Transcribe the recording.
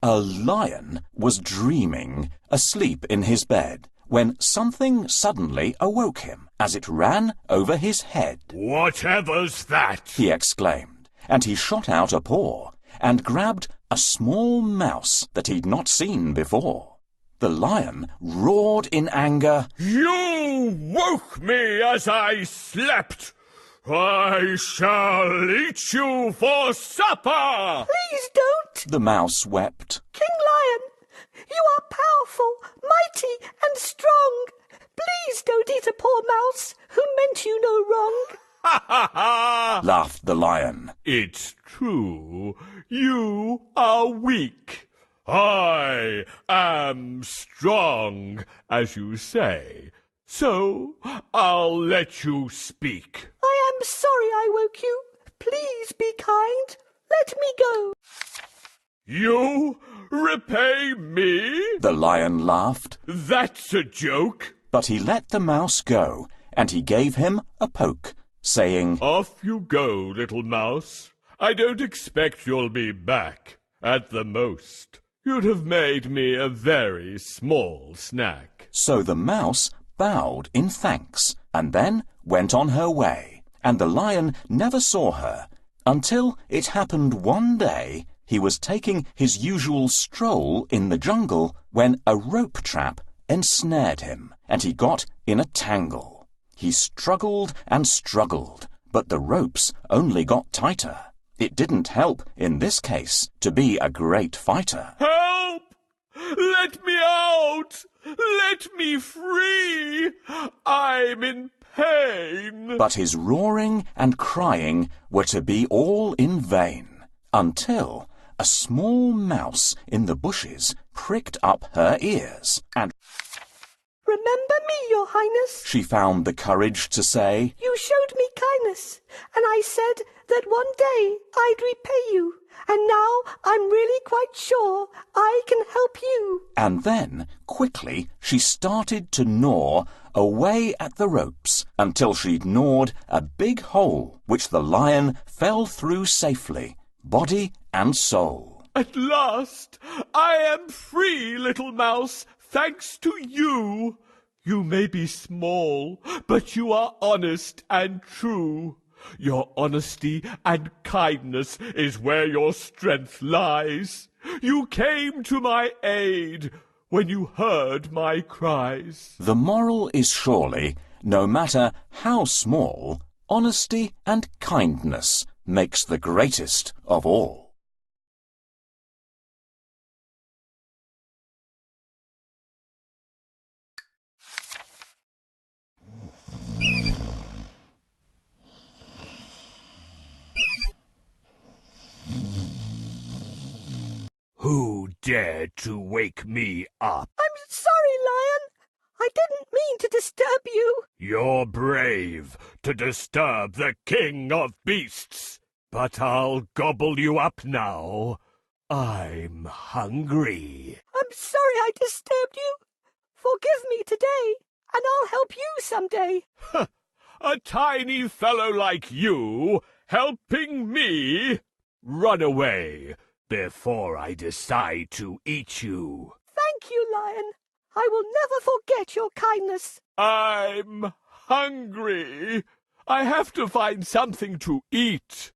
A lion was dreaming, asleep in his bed, when something suddenly awoke him as it ran over his head. "Whatever's that?" he exclaimed, and he shot out a paw and grabbed a small mouse that he'd not seen before. The lion roared in anger. "You woke me as I slept! I shall eat you for supper!" Please don't! The mouse wept. King Lion, you are powerful, mighty and strong. Please don't eat a poor mouse who meant you no wrong. "Ha ha ha!" laughed the lion. "It's true. You are weak. I am strong, as you say. So I'll let you speak." I am sorry I woke you. Please be kind. Let me go. "You repay me?" The lion laughed. "That's a joke." But he let the mouse go, and he gave him a poke, saying, "Off you go, little mouse. I don't expect you'll be back. At the most, you'd have made me a very small snack." So the mouse bowed in thanks, and then went on her way, and the lion never saw her, until it happened one day he was taking his usual stroll in the jungle when a rope trap ensnared him, and he got in a tangle. He struggled and struggled, but the ropes only got tighter. It didn't help, in this case, to be a great fighter. "Help! Let me out! Let me free! I'm in pain!" But his roaring and crying were to be all in vain, until a small mouse in the bushes pricked up her ears, and Remember me, your highness. she found the courage to say, You showed me kindness, and I said that one day I'd repay you. And now I'm really quite sure I can help you. and then, quickly, she started to gnaw away at the ropes until she'd gnawed a big hole which the lion fell through safely, body and soul. "At last I am free, little mouse, thanks to you. You may be small, but you are honest and true. Your honesty and kindness is where your strength lies. You came to my aid when you heard my cries." The moral is surely, no matter how small, honesty and kindness makes the greatest of all. "Who dared to wake me up?" I'm sorry, Lion. I didn't mean to disturb you. "You're brave to disturb the king of beasts, but I'll gobble you up now. I'm hungry." I'm sorry I disturbed you. Forgive me today, and I'll help you someday. "A tiny fellow like you helping me? Run away before I decide to eat you." Thank you, Lion. I will never forget your kindness. "I'm hungry. I have to find something to eat.